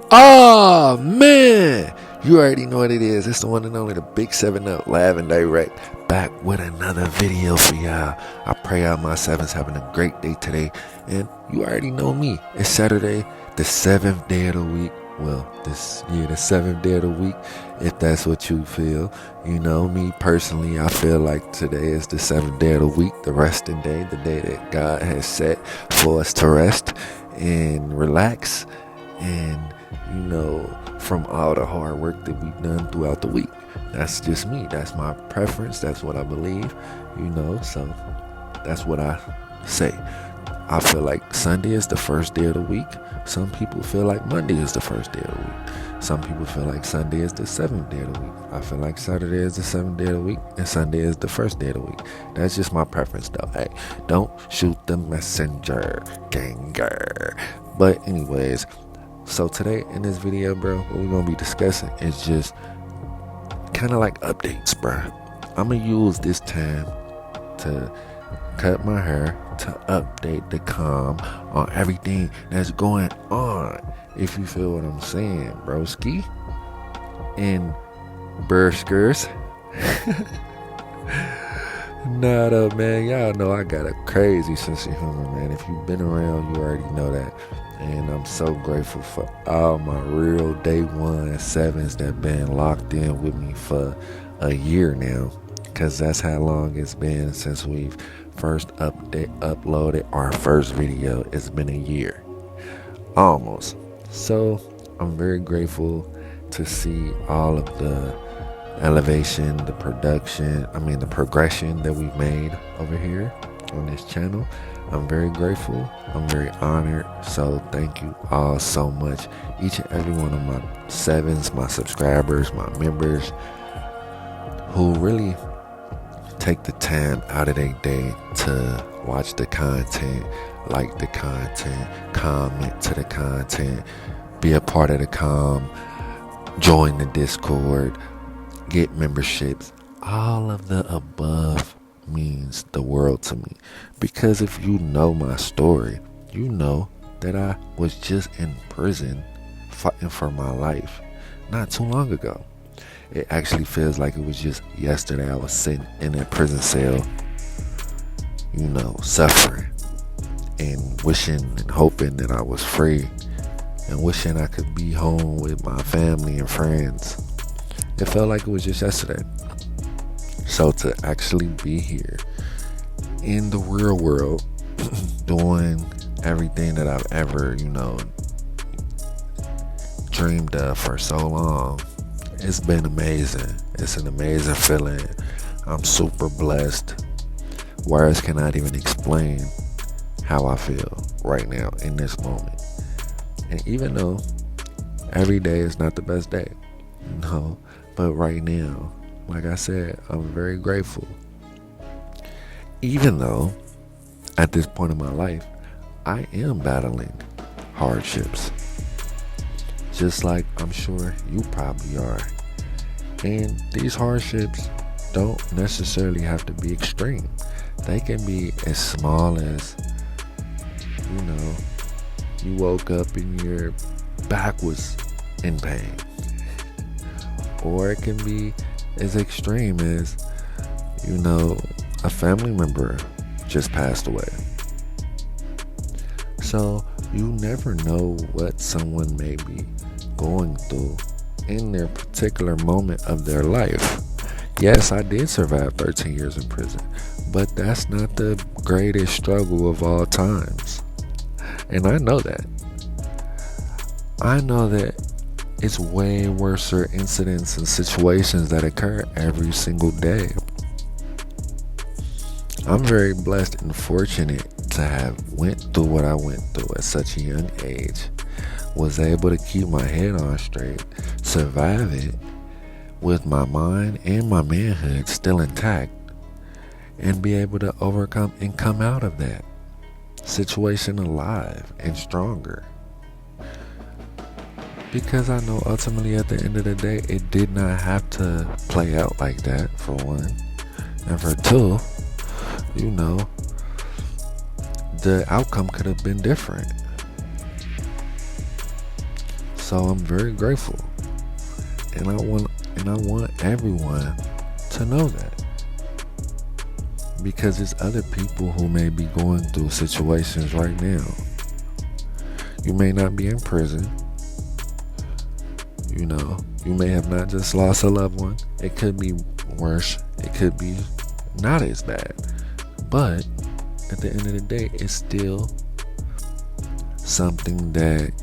Oh man, you already know what it is. It's the one and only the Big 7-Up live and direct, back with another video for y'all. I pray all my sevens having a great day today. And you already know me. It's Saturday, the 7th day of the week. Well, the 7th day of the week, if that's what you feel. You know, me personally, I feel like today is the 7th day of the week, the resting day, the day that God has set for us to rest and relax. And you know, from all the hard work that we've done throughout the week. That's just me. That's my preference. That's what I believe, you know, so that's what I say. I feel like Sunday is the first day of the week. Some people feel like Monday is the first day of the week. Some people feel like Sunday is the 7th day of the week. I feel like Saturday is the 7th day of the week and Sunday is the first day of the week. That's just my preference though. Hey, don't shoot the messenger, ganger. But anyways, so today in this video, bro, what we're going to be discussing is just kind of like updates, bro. I'm going to use this time to cut my hair, to update the calm on everything that's going on. If you feel what I'm saying, broski. And burskers. Nah, though, man. Y'all know I got a crazy sense of humor, man. If you've been around, you already know that. And I'm so grateful for all my real day one sevens that been locked in with me for a year now. Because that's how long it's been since we've first uploaded our first video. It's been a year. Almost. So I'm very grateful to see all of the elevation, the progression that we've made over here on this channel. I'm very grateful. I'm very honored. So thank you all so much. Each and every one of my sevens, my subscribers, my members who really take the time out of their day to watch the content, like the content, comment to the content, be a part of the comm, join the Discord, get memberships. All of the above means the world to me, because if you know my story, you know that I was just in prison fighting for my life not too long ago. It actually feels like it was just yesterday I was sitting in a prison cell, you know, suffering and wishing and hoping that I was free and wishing I could be home with my family and friends. It felt like it was just yesterday. So to actually be here in the real world, doing everything that I've ever, you know, dreamed of for so long, it's been amazing. It's an amazing feeling. I'm super blessed. Words cannot even explain how I feel right now in this moment. And even though every day is not the best day, no, but right now, like I said, I'm very grateful. Even though at this point in my life, I am battling hardships. Just like I'm sure you probably are. And these hardships don't necessarily have to be extreme. They can be as small as, you know, you woke up and your back was in pain. Or it can be as extreme as, you know, a family member just passed away. So you never know what someone may be going through in their particular moment of their life. Yes, I did survive 13 years in prison, but that's not the greatest struggle of all times. And I know that. I know that it's way worse incidents and situations that occur every single day. I'm very blessed and fortunate to have went through what I went through at such a young age. Was able to keep my head on straight, survive it with my mind and my manhood still intact, and be able to overcome and come out of that situation alive and stronger. Because I know ultimately at the end of the day, it did not have to play out like that, for one. And for two, you know, the outcome could have been different. So I'm very grateful, and I want everyone to know that, because there's other people who may be going through situations right now. You may not be in prison. You may have not just lost a loved one. It could be worse. It could be not as bad. But at the end of the day, it's still something that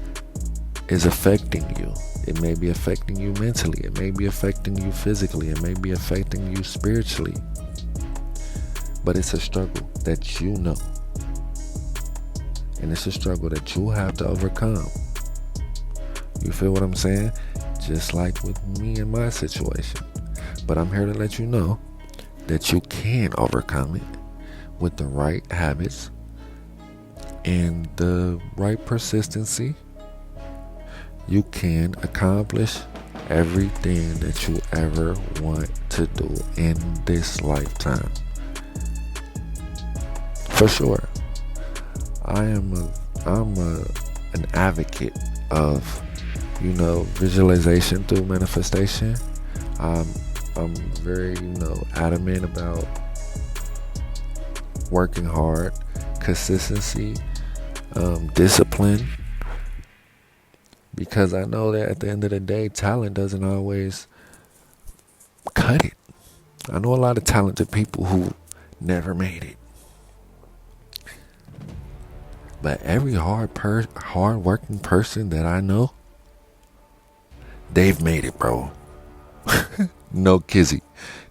is affecting you. It may be affecting you mentally. It may be affecting you physically. It may be affecting you spiritually. But it's a struggle that you know. And it's a struggle that you have to overcome. You feel what I'm saying? Just like with me and my situation. But I'm here to let you know that you can overcome it with the right habits and the right persistency. You can accomplish everything that you ever want to do in this lifetime. For sure. I'm an advocate of, visualization through manifestation. I'm very, adamant about working hard, consistency, discipline, because I know that at the end of the day, talent doesn't always cut it. I know a lot of talented people who never made it. But every hard-working person that I know, they've made it, bro. No kizzy.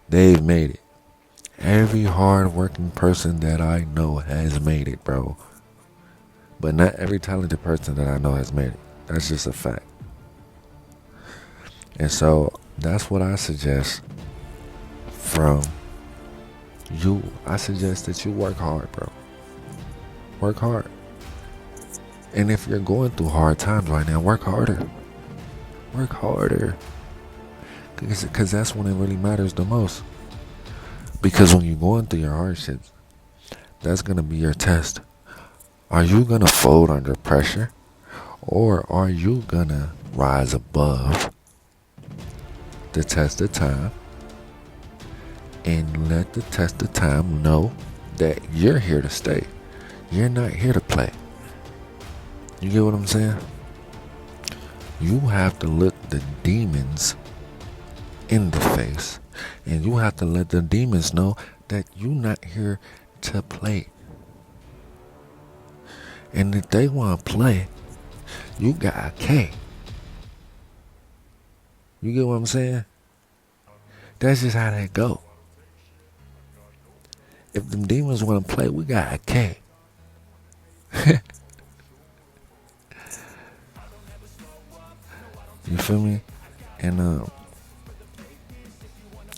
They've made it. Every hard-working person that I know has made it, bro. But not every talented person that I know has made it. That's just a fact. And so that's what I suggest from you. I suggest that you work hard, bro. Work hard. And if you're going through hard times right now, work harder. Work harder. Because that's when it really matters the most. Because when you're going through your hardships, that's going to be your test. Are you going to fold under pressure? Or are you going to rise above the test of time and let the test of time know that you're here to stay? You're not here to play. You get what I'm saying? You have to look the demons in the face, and you have to let the demons know that you're not here to play. And if they want to play, you got a K. You get what I'm saying? That's just how that go. If them demons want to play, we got a K. You feel me? And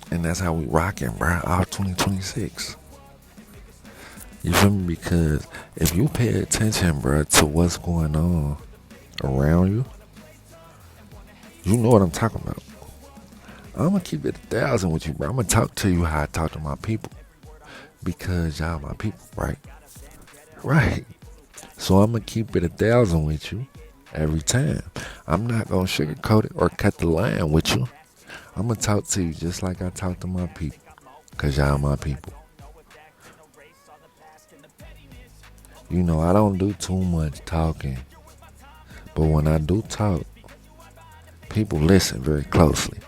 that's how we rocking, bro. All 2026. You feel me? Because if you pay attention, bro, to what's going on around you, you know what I'm talking about. I'm gonna keep it 1,000 with you, bro. I'm gonna talk to you how I talk to my people, because y'all my people, right? Right. So I'm gonna keep it 1,000 with you every time. I'm not gonna sugarcoat it or cut the line with you. I'm gonna talk to you just like I talk to my people, because y'all my people. I don't do too much talking, but when I do talk, people listen very closely.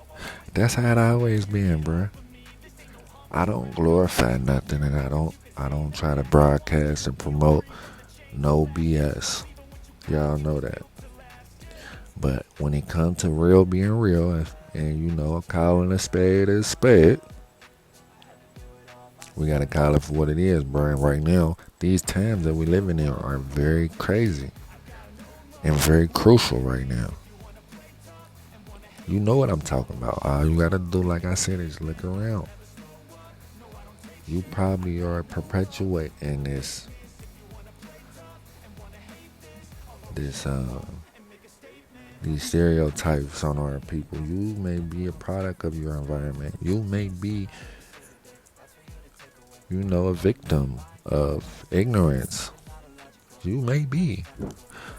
That's how it always been, bro. I don't glorify nothing, and I don't try to broadcast and promote no BS. Y'all know that. But when it comes to real being real, and calling a spade, we gotta call it for what it is, bro. And right now, these times that we living in are very crazy and very crucial right now. You know what I'm talking about. All you gotta do, like I said, is look around. You probably are perpetuating these stereotypes on our people. You may be a product of your environment. You may be, a victim of ignorance. You may be.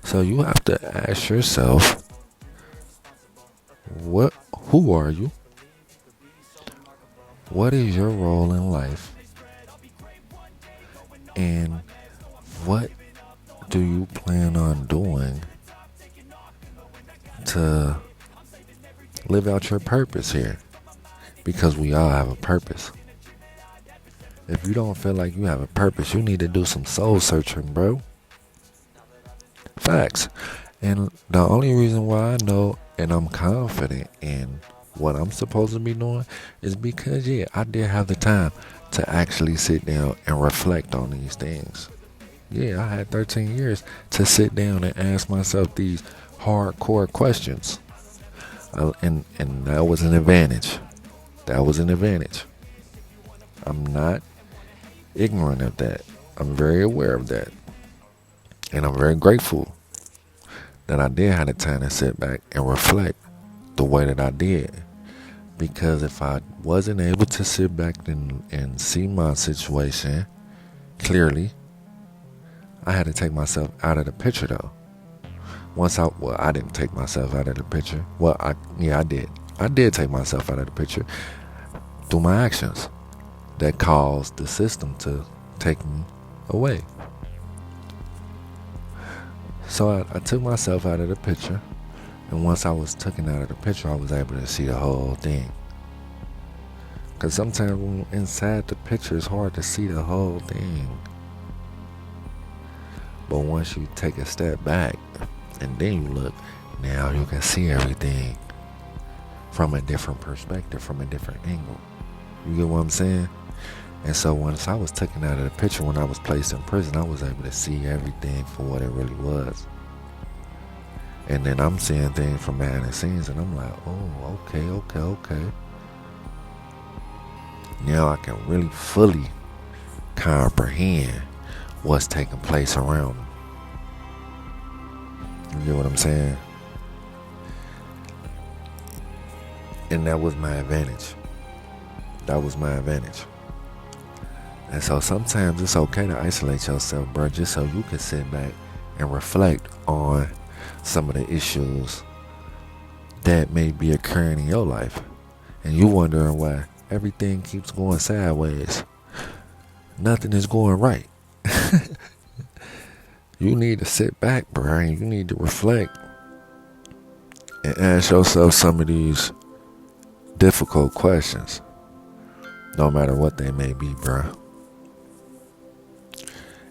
So you have to ask yourself, who are you? What is your role in life? And what do you plan on doing to live out your purpose here? Because we all have a purpose. If you don't feel like you have a purpose, you need to do some soul searching, bro. Facts. And the only reason why I know and I'm confident in what I'm supposed to be doing is because, I did have the time to actually sit down and reflect on these things. I had 13 years to sit down and ask myself these hardcore questions. And that was an advantage. That was an advantage. I'm not ignorant of that. I'm very aware of that. And I'm very grateful that I did have the time to sit back and reflect the way that I did. Because if I wasn't able to sit back and see my situation clearly, I had to take myself out of the picture though. I didn't take myself out of the picture. I did. I did take myself out of the picture through my actions that caused the system to take me away. So I took myself out of the picture, and once I was taken out of the picture, I was able to see the whole thing. Because sometimes when you're inside the picture, it's hard to see the whole thing. But once you take a step back, and then you look, now you can see everything from a different perspective, from a different angle. You get what I'm saying? And so once I was taken out of the picture, when I was placed in prison, I was able to see everything for what it really was. And then I'm seeing things from behind the scenes, and I'm like, oh, okay. Now I can really fully comprehend what's taking place around me. You get what I'm saying? And that was my advantage. And so sometimes it's okay to isolate yourself, bro, just so you can sit back and reflect on some of the issues that may be occurring in your life. And you wondering why everything keeps going sideways. Nothing is going right. You need to sit back, bro, and you need to reflect and ask yourself some of these difficult questions, no matter what they may be, bro.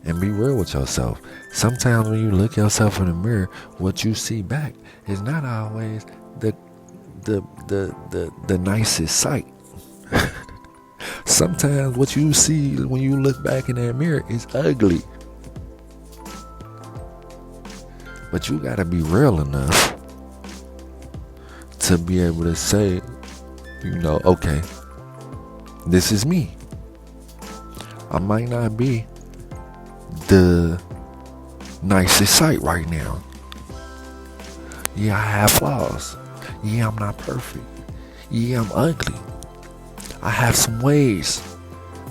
And be real with yourself. Sometimes when you look yourself in the mirror, what you see back is not always the nicest sight. Sometimes what you see when you look back in that mirror is ugly. But you gotta be real enough to be able to say, okay, this is me. I might not be the nicest sight right now. I have flaws. I'm not perfect. I'm ugly. I have some ways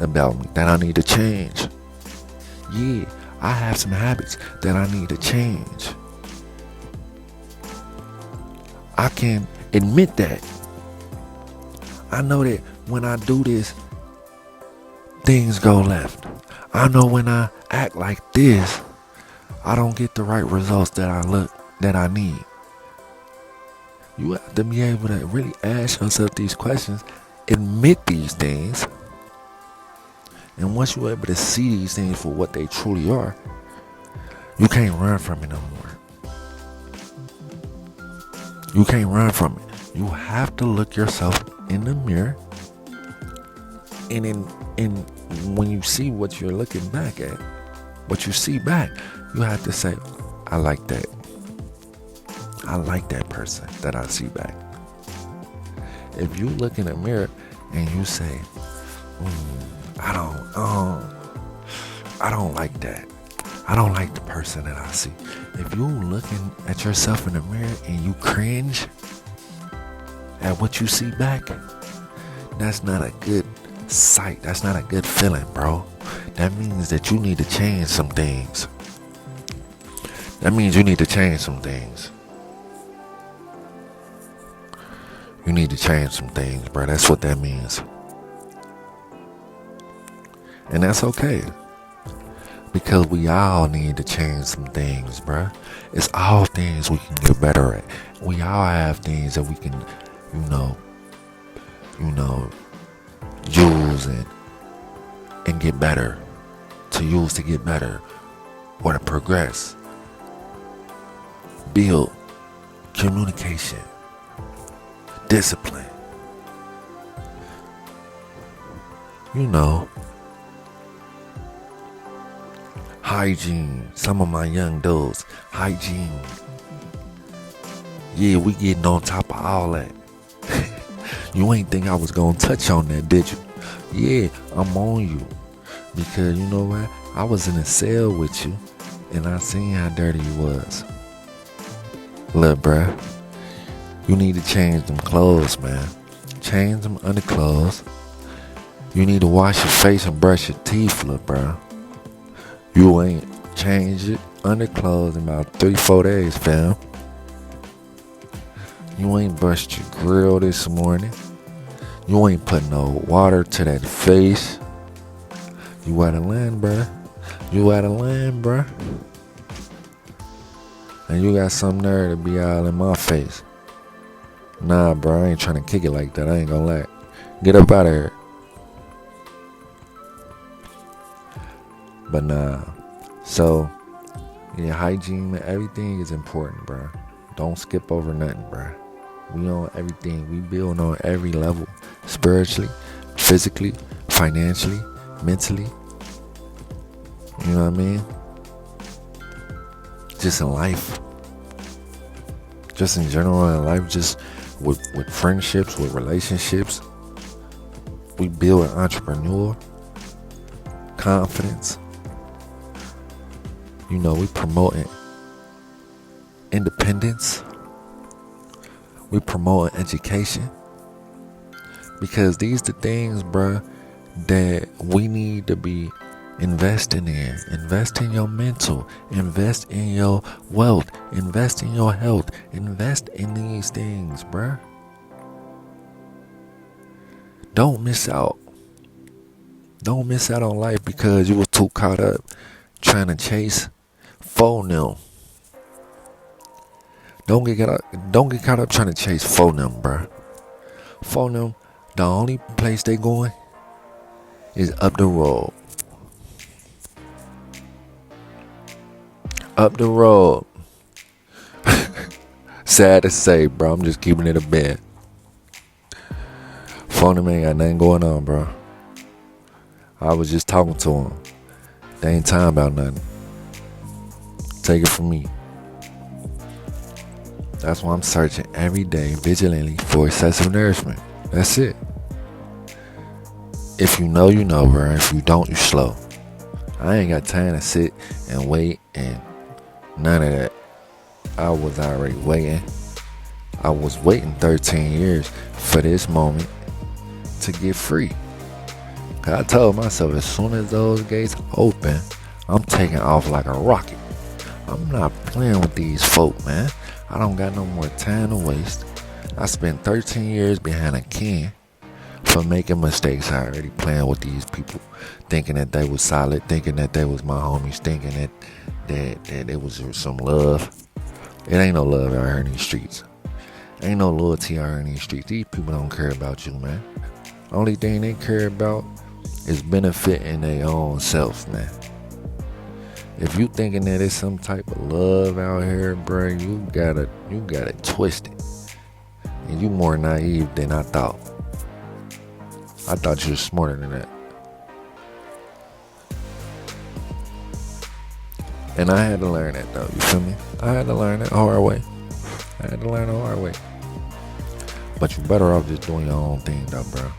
about me that I need to change. I have some habits that I need to change. I can admit that. I know that when I do this, things go left. I know when I act like this, I don't get the right results that I need. You have to be able to really ask yourself these questions, admit these things, and once you're able to see these things for what they truly are, you can't run from it no more. You can't run from it. You have to look yourself in the mirror, and when you see what you're looking back at, what you see back, you have to say, I like that. I like that person that I see back. If you look in the mirror and you say, I don't like that. I don't like the person that I see. If you looking at yourself in the mirror and you cringe at what you see back, that's not a good sight. That's not a good feeling, bro. That means that you need to change some things. You need to change some things, bro. That's what that means. And that's okay. Because we all need to change some things, bro. It's all things we can get better at. We all have things that we can, use and get better. To use to get better. Or to progress. Build communication. Discipline. Hygiene. Some of my young dudes. Hygiene. Yeah, we getting on top of all that. You ain't think I was gonna touch on that, did you? Yeah, I'm on you. Because you know what? I was in a cell with you and I seen how dirty you was. Look, bruh. You need to change them clothes, man. Change them underclothes. You need to wash your face and brush your teeth, look, bruh. You ain't changed it underclothes in about 3-4 days, fam. You ain't brushed your grill this morning. You ain't put no water to that face. You out of line, bruh. You out of line, bruh. And you got some nerve to be all in my face. Nah, bro, I ain't trying to kick it like that. I ain't gonna lie. Get up out of here. But nah. So, yeah, hygiene and everything is important, bro. Don't skip over nothing, bro. We on everything. We build on every level. Spiritually, physically, financially, mentally. You know what I mean? Just in life. Just in general in life. Just with friendships, with relationships. We build an entrepreneur. Confidence. We promoting independence. We promoting education. Because these the things, bruh, that we need to be investing in. Invest in your mental. Invest in your wealth. Invest in your health. Invest in these things, bruh. Don't miss out. Don't miss out on life because you were too caught up trying to chase phone. Don't get caught up trying to chase phone, bruh. Phone, the only place they going is up the road. Up the road. Sad to say, bro. I'm just keeping it a bed. Phone ain't got nothing going on, bro. I was just talking to him. They ain't talking about nothing. Take it from me. That's why I'm searching every day vigilantly for excessive nourishment. That's it. If you know, you know, bro. If you don't, you slow. I ain't got time to sit and wait and none of that. I was already waiting. I was waiting 13 years for this moment to get free. I told myself as soon as those gates open, I'm taking off like a rocket. I'm not playing with these folk, man. I don't got no more time to waste. I spent 13 years behind a can for making mistakes. I already playing with these people, thinking that they was solid, thinking that they was my homies, thinking that it was some love. It ain't no love out here in these streets. Ain't no loyalty out here in these streets. These people don't care about you, man. Only thing they care about is benefiting their own self, man. If you thinking that it's some type of love out here, bro, you got it twisted. And you more naive than I thought. I thought you were smarter than that. And I had to learn that, though. You feel me? I had to learn that the hard way. But you better off just doing your own thing, though, bro.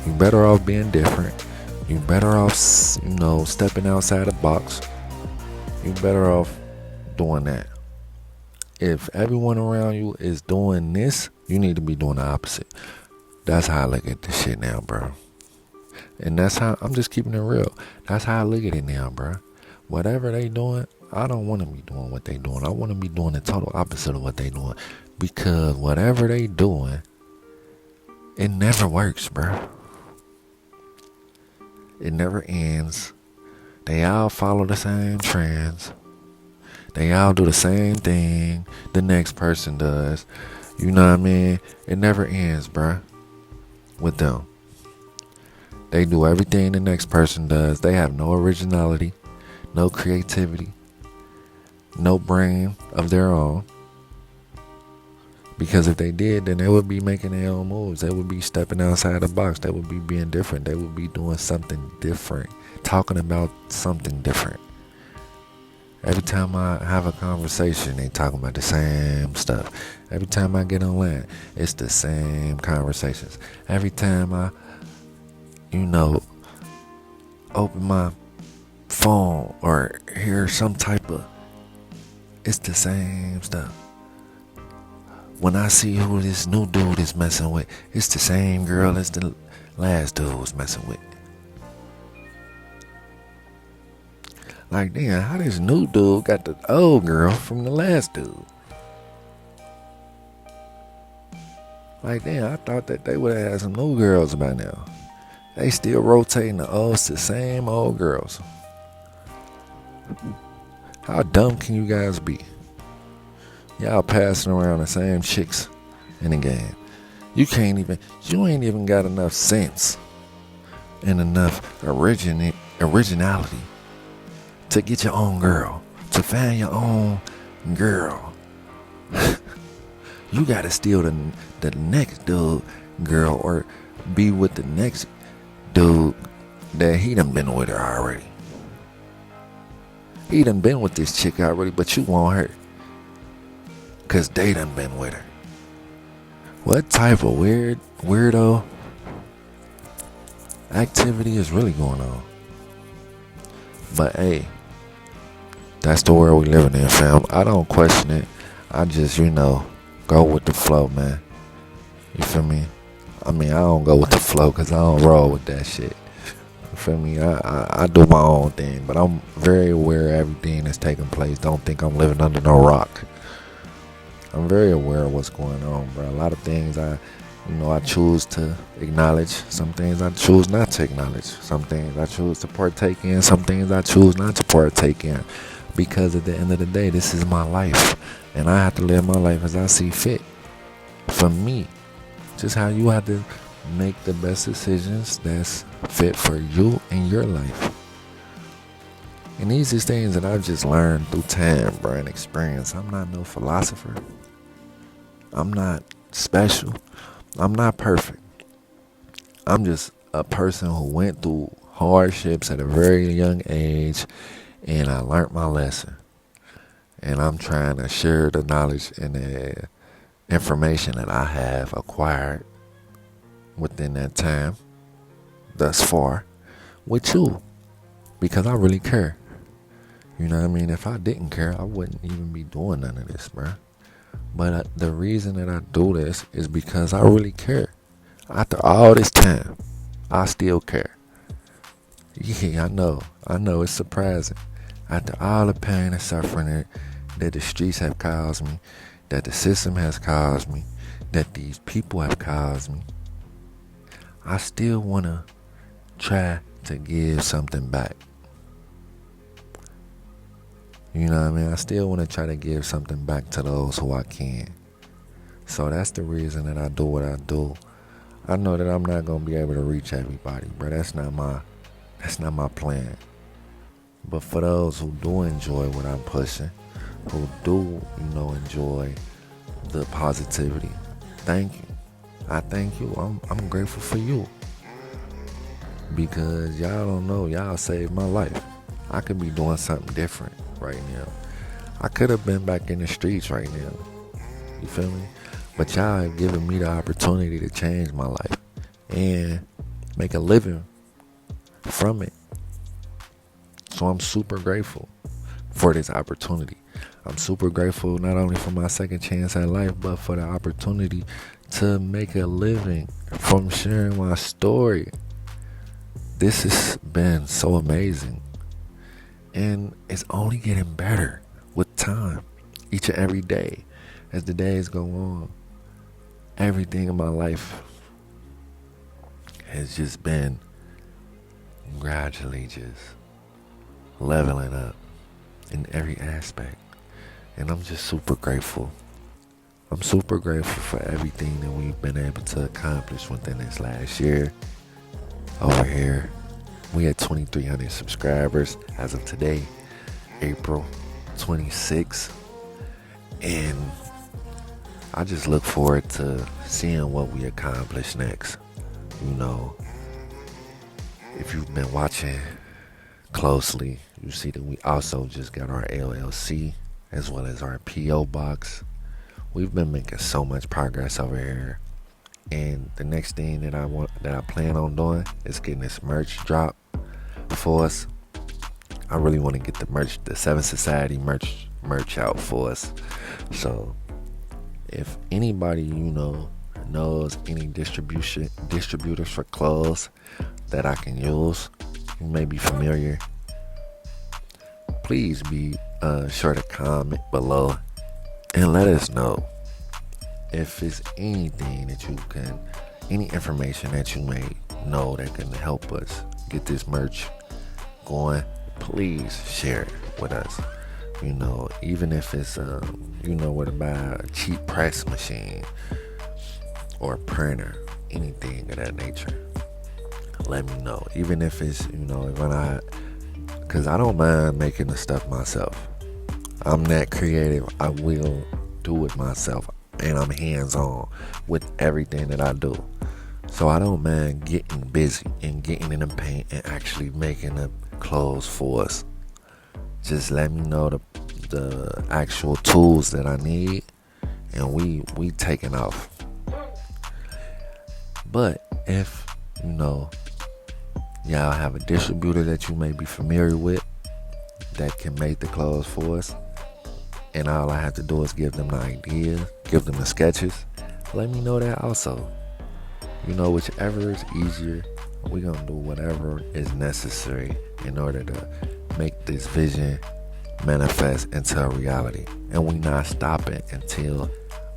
You better off being different. You better off, stepping outside the box. You better off doing that. If everyone around you is doing this, you need to be doing the opposite. That's how I look at this shit now, bro. And that's how, I'm just keeping it real. That's how I look at it now, bro. Whatever they doing, I don't want to be doing what they doing. I want to be doing the total opposite of what they doing. Because whatever they doing It never works, bro. It never ends. They all follow the same trends. They all do the same thing the next person does. You know what I mean? It never ends, bruh, with them. They do everything the next person does. They have no originality, no creativity, no brain of their own. Because if they did, then they would be making their own moves. They would be stepping outside the box. They would be being different. They would be doing something different, talking about something different. Every time I have a conversation, they talking about the same stuff. Every time I get online, it's the same conversations. Every time I, open my phone or hear some type of, it's the same stuff. When I see who this new dude is messing with, it's the same girl as the last dude was messing with. Like, damn, how this new dude got the old girl from the last dude? Like, damn, I thought that they would have had some new girls by now. They still rotating the same old girls. How dumb can you guys be? Y'all passing around the same chicks in the game. You ain't even got enough sense and enough originality to get your own girl, to find your own girl. You gotta steal the next dude girl or be with the next dude that he done been with her already. He done been with this chick already, but you want her cause they done been with her. What type of weirdo activity is really going on? But hey, that's the world we living in, fam. I don't question it. I just, go with the flow, man. You feel me? I mean, I don't go with the flow because I don't roll with that shit. You feel me? I do my own thing, but I'm very aware of everything that's taking place. Don't think I'm living under no rock. I'm very aware of what's going on, bro. A lot of things I choose to acknowledge. Some things I choose not to acknowledge. Some things I choose to partake in. Some things I choose not to partake in. Because at the end of the day, this is my life. And I have to live my life as I see fit. For me. Just how you have to make the best decisions that's fit for you and your life. And these are things that I've just learned through time, bro, and experience. I'm not no philosopher. I'm not special. I'm not perfect. I'm just a person who went through hardships at a very young age, and I learned my lesson. And I'm trying to share the knowledge and the information that I have acquired within that time thus far with you, because I really care. You know what I mean? If I didn't care, I wouldn't even be doing none of this, bro. But the reason that I do this is because I really care. After all this time, I still care. Yeah, I know it's surprising. After all the pain and suffering that the streets have caused me, that the system has caused me, that these people have caused me, I still want to try to give something back. You know what I mean? I still want to try to give something back to those who I can. So that's the reason that I do what I do. I know that I'm not going to be able to reach everybody, but that's not my plan. But for those who do enjoy what I'm pushing, who do, enjoy the positivity, thank you. I thank you. I'm grateful for you. Because y'all don't know, y'all saved my life. I could be doing something different right now. I could have been back in the streets right now. You feel me? But y'all have given me the opportunity to change my life and make a living from it. So I'm super grateful for this opportunity. I'm super grateful not only for my second chance at life, but for the opportunity to make a living from sharing my story. This has been so amazing. And it's only getting better with time, each and every day. As the days go on, everything in my life has just been gradually just leveling up in every aspect. And I'm just super grateful. I'm super grateful for everything that we've been able to accomplish within this last year. Over here, we had 2,300 subscribers as of today, April 26th. And I just look forward to seeing what we accomplish next. You know, if you've been watching closely, you see that we also just got our LLC as well as our P.O. box. We've been making so much progress over here. And the next thing that I plan on doing is getting this merch drop for us. I really want to get the Seven Society merch out for us. So if anybody knows any distributors for clothes that I can use, you may be familiar, please be sure to comment below and let us know if it's anything that any information that you may know that can help us get this merch going. Please share it with us. Even if it's where to buy a cheap press machine or a printer, anything of that nature. Let me know. Even if it's because I don't mind making the stuff myself. I'm that creative. I will do it myself, and I'm hands-on with everything that I do. So I don't mind getting busy and getting in the paint and actually making the clothes for us. Just let me know the actual tools that I need, and we taking off. But if y'all have a distributor that you may be familiar with that can make the clothes for us, and all I have to do is give them the ideas, give them the sketches, let me know that also. Whichever is easier, we're going to do whatever is necessary in order to make this vision manifest into a reality. And we're not stopping until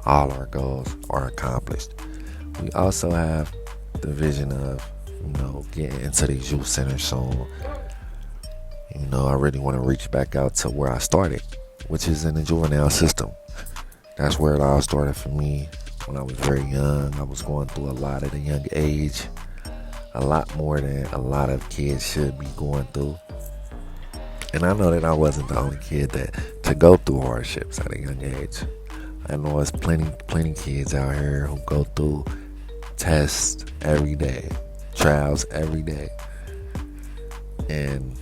all our goals are accomplished. We also have the vision of, getting into these youth centers soon. I really want to reach back out to where I started, which is in the juvenile system. That's where it all started for me when I was very young. I was going through a lot at a young age, a lot more than a lot of kids should be going through. And I know that I wasn't the only kid to go through hardships at a young age. I know there's plenty kids out here who go through tests every day, trials every day. And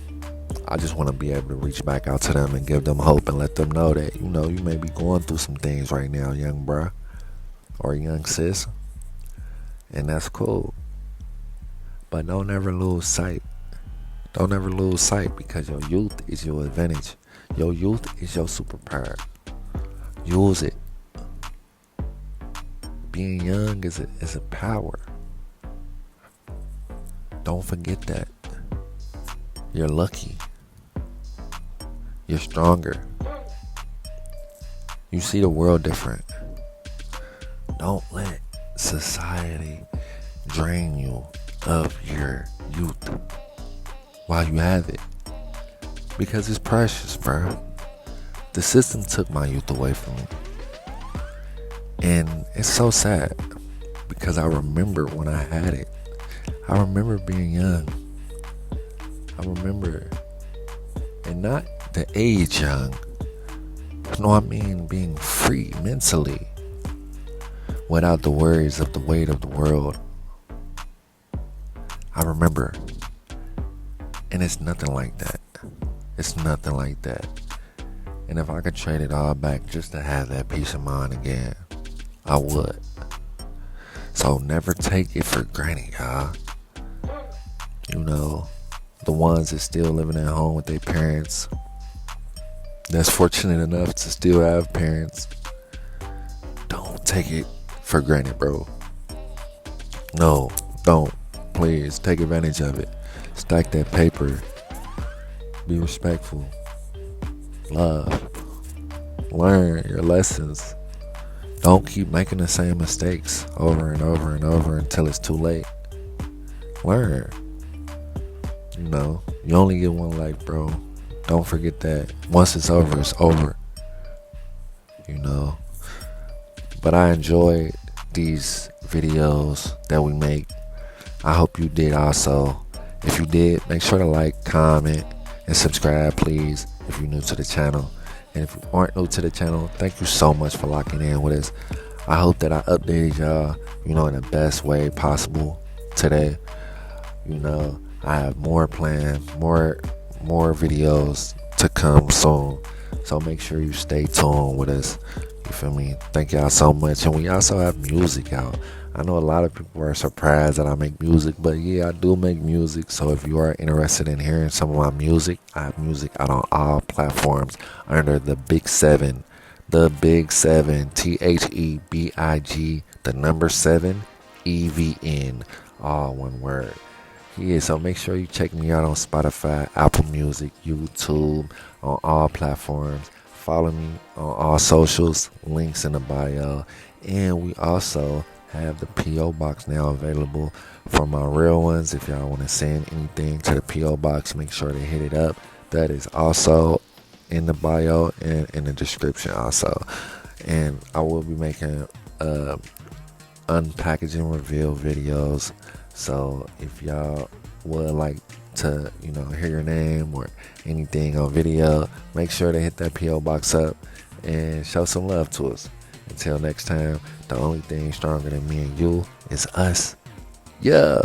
I just want to be able to reach back out to them and give them hope and let them know that, you may be going through some things right now, young bruh or young sis. And that's cool. But don't ever lose sight. Don't ever lose sight, because your youth is your advantage. Your youth is your superpower. Use it. Being young is a power. Don't forget that. You're lucky. You're stronger. You see the world different. Don't let society drain you of your youth while you have it, because it's precious, bro. The system took my youth away from me, and it's so sad, because I remember when I had it. I remember being young. I remember, and not the age young. No, I mean being free mentally, without the worries of the weight of the world. I remember, and it's nothing like that. It's nothing like that. And if I could trade it all back just to have that peace of mind again, I would. So never take it for granted, y'all. The ones that still living at home with their parents, that's fortunate enough to still have parents, don't take it for granted, bro. No, don't. Please take advantage of it. Stack that paper. Be respectful. Love. Learn your lessons. Don't keep making the same mistakes over and over and over until it's too late. learn. You know, you only get one life, bro. Don't forget that. Once it's over, it's over. You know. But I enjoy these videos that we make. I hope you did also. If you did, make sure to like, comment, and subscribe, please, if you're new to the channel. And if you aren't new to the channel, thank you so much for locking in with us. I hope that I updated y'all, you know, in the best way possible today. You know, I have more planned, more videos to come soon. So make sure you stay tuned with us. You feel me? Thank y'all so much. And we also have music out. I know a lot of people are surprised that I make music, but yeah, I do make music. So if you are interested in hearing some of my music, I have music out on all platforms under the Big 7. The Big 7, THEBIG, the number 7, EVN, all one word. Yeah, so make sure you check me out on Spotify, Apple Music, YouTube, on all platforms. Follow me on all socials, links in the bio. And we also have the P.O. Box now available for my real ones. If y'all want to send anything to the P.O. Box, make sure to hit it up. That is also in the bio and in the description also. And I will be making unpackaging reveal videos. So if y'all would like to, you know, hear your name or anything on video, make sure to hit that P.O. Box up and show some love to us. Until next time, the only thing stronger than me and you is us. Yeah.